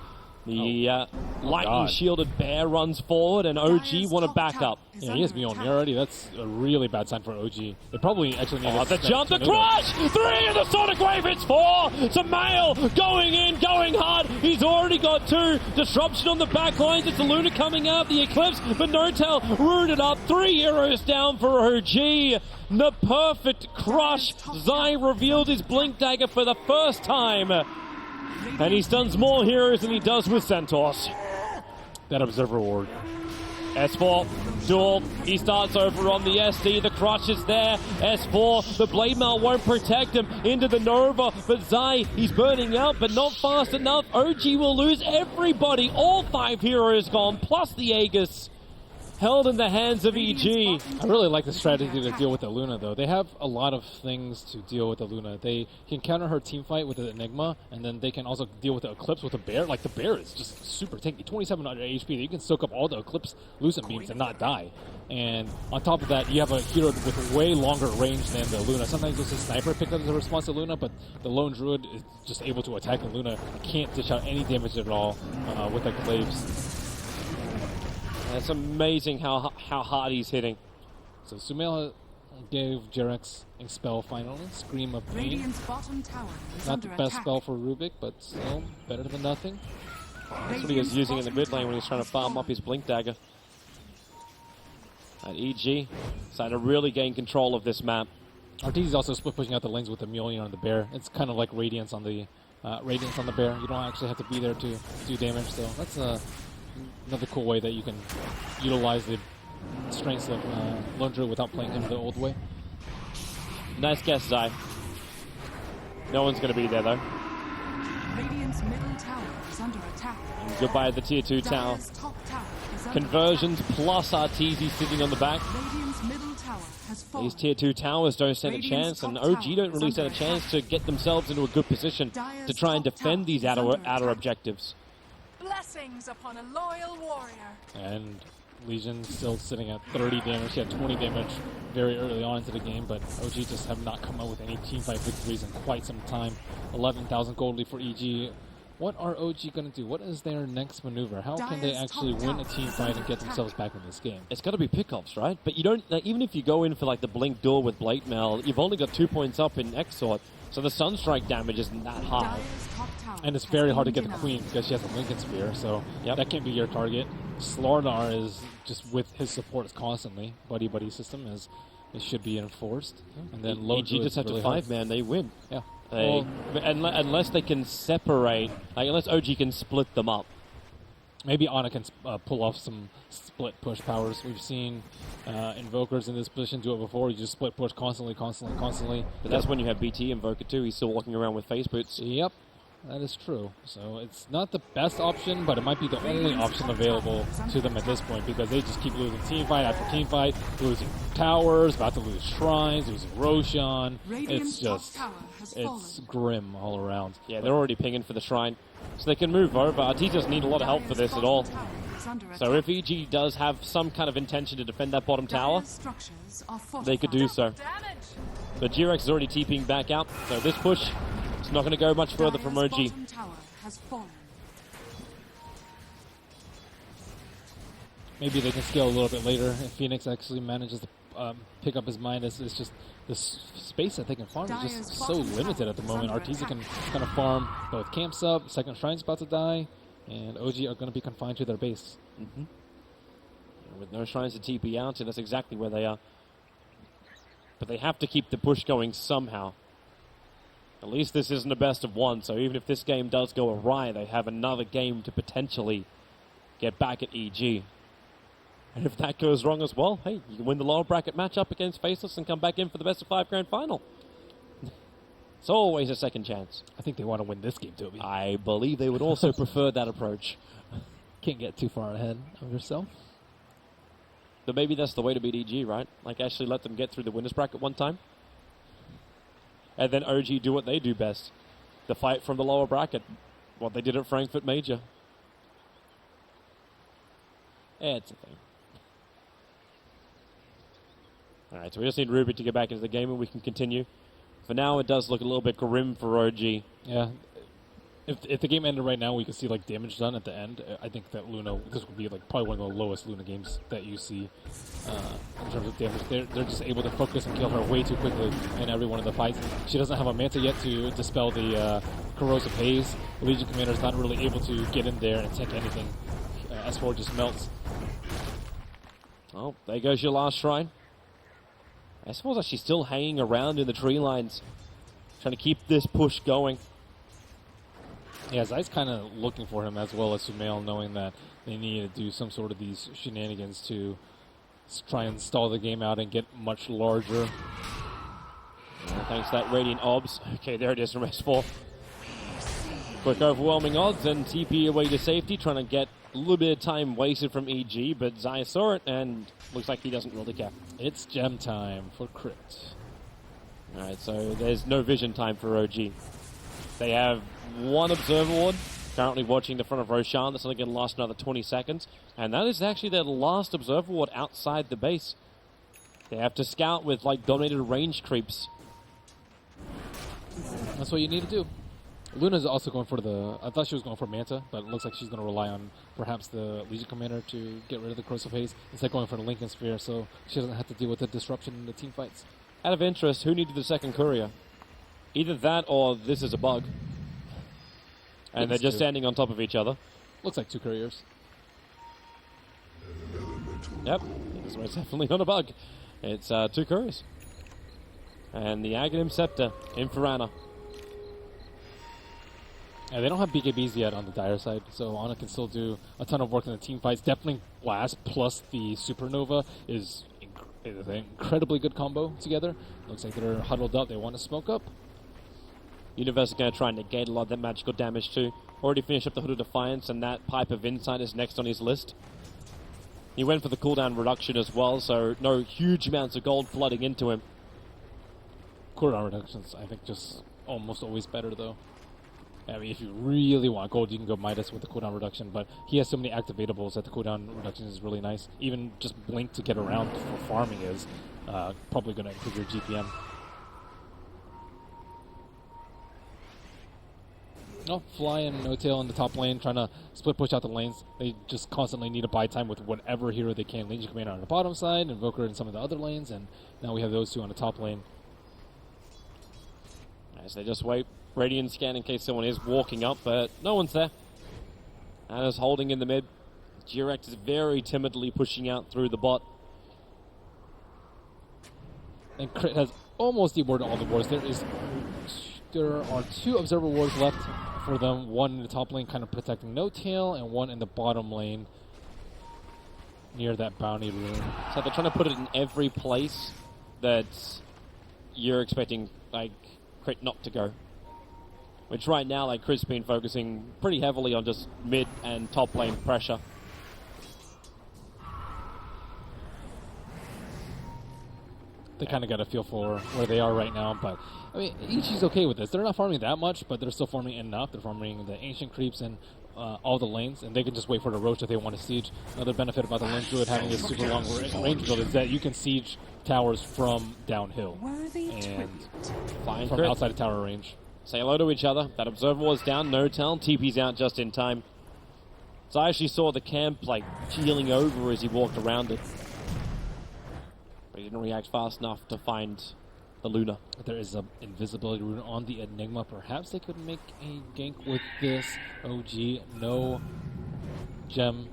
The lightning-shielded bear runs forward, and OG want to back up. Yeah, he has me on me already. That's a really bad sign for OG. They probably actually need the jump, the crush! 3 in the Sonic Wave, it's 4! Samael going in, going hard. He's already got 2. Disruption on the back lines. It's the Luna coming out, the Eclipse, but No Tail rooted up. 3 heroes down for OG. The perfect crush. Zai revealed his Blink Dagger for the first time. And he stuns more heroes than he does with Centaurs. That Observer Ward. S4, duel, he starts over on the SD, the crush is there, S4, the Blade Mail won't protect him, into the Nova, but Zai, he's burning out, but not fast enough. OG will lose everybody, all 5 heroes gone, plus the Aegis. Held in the hands of EG. I really like the strategy to deal with the Luna, though. They have a lot of things to deal with the Luna. They can counter her team fight with the Enigma, and then they can also deal with the Eclipse with the Bear. Like, the Bear is just super tanky. 2700 HP. You can soak up all the Eclipse Lucent Beams and not die. And on top of that, you have a hero with way longer range than the Luna. Sometimes it's a Sniper picked up as a response to Luna, but the Lone Druid is just able to attack the Luna. Can't dish out any damage at all with the Claves. It's amazing how hard he's hitting. So Sumail gave Jerex a spell finally, Scream of Pain. Radiant's bottom tower is Not the under best attack. spell for Rubik, but still better than nothing. That's what he was using in the mid lane when he was trying to farm up his Blink Dagger. And EG starting to really gain control of this map. Arteezy's also split pushing out the lanes with the Mjolnir on the Bear. It's kind of like Radiance on the Bear. You don't actually have to be there to do damage, so that's another cool way that you can utilize the strengths of Lone Druid without playing him the old way. Nice guess, Zai. No one's going to be there, though. Radiant's middle tower is under attack. And goodbye to the tier 2 tower. Dire's top tower is under Conversions plus Arteezy sitting on the back. attack. Radiant's middle tower has fallen. These tier 2 towers don't stand a Radiant's chance, and top OG tower don't really is stand a under chance to get themselves into a good position Dire's to try and top defend tower these is under outer attack. objectives. Blessings upon a loyal warrior. And Legion still sitting at 30 damage. He had 20 damage very early on into the game, but OG just have not come up with any teamfight victories in quite some time. 11,000 gold lead for EG. What are OG going to do? What is their next maneuver? How can they Dire's actually top win a tower team is fight under and get attack. themselves back in this game? It's got to be pickups, right? But you don't, like, even if you go in for like the Blink Duel with Blade Mail, you've only got 2 points up in Exort, so the Sunstrike damage isn't that high. Dire's top tower And it's has very been hard to get the denied. Queen because she has a Lincoln Spear, so Yep. that can't be your target. Slardar is just with his supports constantly. Buddy system is it should be enforced. And then Lone EG Druid's just have really to hard. 5-man, they win. Yeah. They, Well, unless they can separate, like, unless OG can split them up. maybe Ana can pull off some split push powers. We've seen Invokers in this position do it before. You just split push constantly. But that's when you have BT Invoker too. He's still walking around with face boots. Yep, that is true. So it's not the best option, but it might be the only option available to them at this point because they just keep losing team fight after team fight, losing towers, about to lose shrines, losing Roshan. Radiant's It's top just, tower has it's fallen. grim all around. Yeah, they're already pinging for the shrine. So they can move over. Arteezy doesn't need a lot of help for this at all. So if EG does have some kind of intention to defend that bottom tower, they could do so. Damage. But G-Rex is already TPing back out, so this push is not going to go much further from OG. Bottom tower has fallen. Maybe they can scale a little bit later if Phoenix actually manages to pick up his mind. It's just the space that they can farm is just so limited at the moment. Arteezy can kind of farm both camps up, second shrine's about to die, and OG are going to be confined to their base. With no shrines to TP out, and that's exactly where they are. But they have to keep the push going somehow. At least this isn't a best of one, so even if this game does go awry, they have another game to potentially get back at EG. And if that goes wrong as well, hey, you can win the lower bracket matchup against Faceless and come back in for the best of 5 grand final. It's always a second chance. I think they want to win this game, Toby. I believe they would also prefer that approach. Can't get too far ahead of yourself. But maybe that's the way to beat EG, right? Like, actually let them get through the winners bracket one time. And then OG do what they do best. The fight from the lower bracket. What they did at Frankfurt Major. Yeah, it's a thing. Alright, so we just need Ruby to get back into the game and we can continue. For now, it does look a little bit grim for OG. Yeah. If the game ended right now, we could see like damage done at the end. I think that Luna, this would be like probably one of the lowest Luna games that you see in terms of damage. They're just able to focus and kill her way too quickly in every one of the fights. She doesn't have a Manta yet to dispel the corrosive haze. The Legion Commander is not really able to get in there and tank anything. S4 just melts. Oh, there goes your last shrine. S4's actually still hanging around in the tree lines, trying to keep this push going. Yeah, Zai's kind of looking for him as well as Sumail, knowing that they need to do some sort of these shenanigans to try and stall the game out and get much larger. Thanks to that Radiant Obs. Okay, there it is from S4. Quick overwhelming odds and TP away to safety, trying to get a little bit of time wasted from EG, but Zai saw it and looks like he doesn't really care. It's gem time for Crit. Alright, so there's no vision time for OG. They have one Observer Ward currently watching the front of Roshan. That's only going to last another 20 seconds. And that is actually their last Observer Ward outside the base. They have to scout with like dominated range creeps. That's what you need to do. Luna's also going for the... I thought she was going for Manta, but it looks like she's going to rely on perhaps the Legion Commander to get rid of the Corrosive Haze instead of going for the Lincoln Sphere, so she doesn't have to deal with the disruption in the team fights. Out of interest, who needed the second courier? Either that or this is a bug. And they're just standing on top of each other. Looks like 2 couriers. Yep, this one's definitely not a bug. It's 2 couriers. And the Aghanim Scepter in Firana. Yeah, they don't have BKBs yet on the Dire side, so Ana can still do a ton of work in the team fights. Definitely Blast plus the Supernova is an incredibly good combo together. Looks like they're huddled up. They want to smoke up. Universe is going to try and negate a lot of that magical damage too. Already finished up the Hood of Defiance, and that Pipe of Insight is next on his list. He went for the cooldown reduction as well, so no huge amounts of gold flooding into him. Cooldown reductions, I think, just almost always better, though. I mean, if you really want gold, you can go Midas with the cooldown reduction, but he has so many activatables that the cooldown reduction is really nice. Even just Blink to get around for farming is probably going to improve your GPM. No, Fly and No Tail in the top lane, trying to split push out the lanes. They just constantly need to buy time with whatever hero they can. Legion Commander on the bottom side, Invoker in some of the other lanes, and now we have those 2 on the top lane. As they just wait, Radiant scan in case someone is walking up, but no one's there. Anna's holding in the mid. G-Rex is very timidly pushing out through the bot. And Crit has almost deboarded all the wards. There are 2 Observer wards left for them. 1 in the top lane kind of protecting No Tail, and 1 in the bottom lane near that bounty room. So they're trying to put it in every place that you're expecting, like, Crit not to go. Which right now, like, Chris has been focusing pretty heavily on just mid and top lane pressure. They kind of got a feel for where they are right now, but I mean, Ichi's okay with this. They're not farming that much, but they're still farming enough. They're farming the ancient creeps and all the lanes, and they can just wait for the roach if they want to siege. Another benefit about the lane druid having this super long range build is that you can siege towers from downhill and from outside of tower range. Say hello to each other. That observer was down, No Tail. TP's out just in time. So I actually saw the camp like healing over as he walked around it. But he didn't react fast enough to find the Luna. There is an invisibility rune on the Enigma. Perhaps they could make a gank with this. OG, no gem.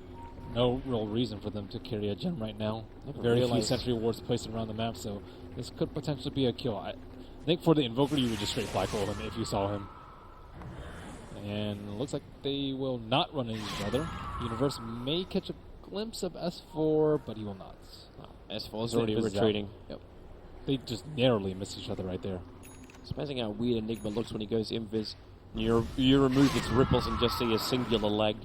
No real reason for them to carry a gem right now. Very few sentry wards placed around the map, so this could potentially be a kill. I think for the Invoker, you would just straight black hole him if you saw him. And it looks like they will not run into each other. Universe may catch a glimpse of S4, but he will not. S4 is already retreating. Yep. They just narrowly missed each other right there. It's amazing how weird Enigma looks when he goes invis. You remove its ripples and just see a singular leg.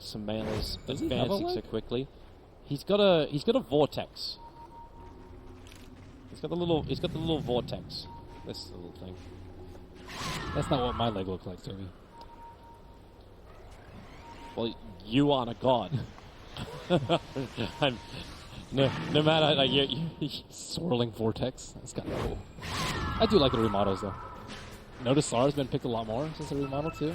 Sumail is Does he have a advancing so leg? quickly. He's got a vortex. He's got the little vortex. This little thing. That's not what my leg looks like, Toby. Well, you aren't a god. No matter, like, Swirling vortex. That's kind of cool. I do like the remodels, though. Notice Sar's been picked a lot more since the remodel, too.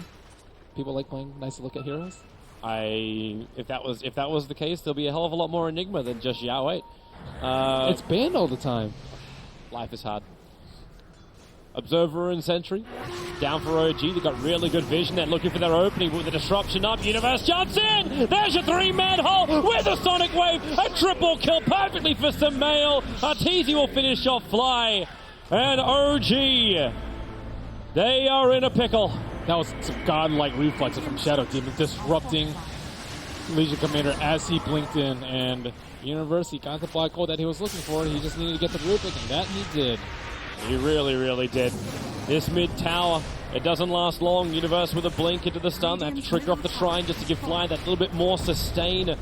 People like playing nice to look at heroes. if that was the case, there'll be a hell of a lot more Enigma than just Yao 8. It's banned all the time. Life is hard. Observer and Sentry down for OG. They've got really good vision. They're looking for their opening with the disruption up. Universe jumps in. There's your 3-man hole with a Sonic Wave. A triple kill perfectly for Sumail. Arteezy will finish off Fly. And OG, they are in a pickle. That was some godlike reflexes from Shadow Demon, disrupting Legion Commander as he blinked in. And Universe, he got the black hole that he was looking for. He just needed to get the Rubik, and that he did. He really, really did. This mid tower, it doesn't last long. Universe with a blink into the stun. They have to trigger off the shrine just to give Fly that little bit more sustain.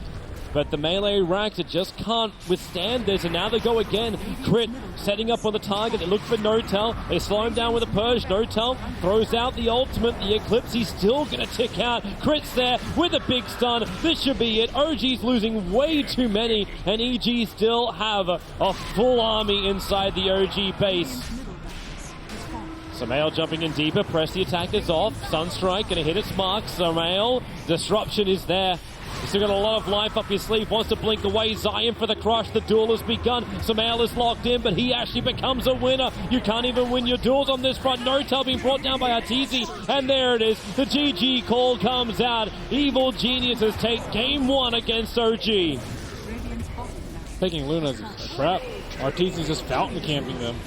But the melee Rakta just can't withstand this, and now they go again. Crit setting up on the target. They look for No-Tell. They slow him down with a Purge. No-Tell throws out the ultimate. The Eclipse, he's still going to tick out. Crit's there with a big stun. This should be it. OG's losing way too many, and EG still have a full army inside the OG base. Sumail jumping in deeper. Press the attackers off. Sunstrike going to hit its mark. Sumail, disruption is there. He's still got a lot of life up his sleeve, wants to blink away. Zion for the crush, the duel has begun. Sumail is locked in, but he actually becomes a winner. You can't even win your duels on this front. No-Tell being brought down by Arteezy, and there it is. The GG call comes out. Evil Geniuses take game 1 against OG. Taking Luna's a trap. Arteezy's just fountain camping them.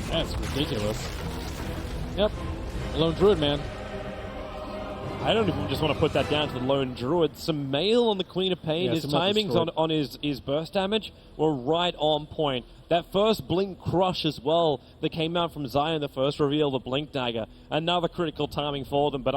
That's ridiculous. Yep. Lone Druid, man. I don't even just want to put that down to the lone druid. Sumail on the Queen of Pain. Yeah, his Sumail's timings destroyed. on his burst damage were right on point. That first blink crush as well that came out from Zion, the first reveal, the blink dagger. Another critical timing for them, but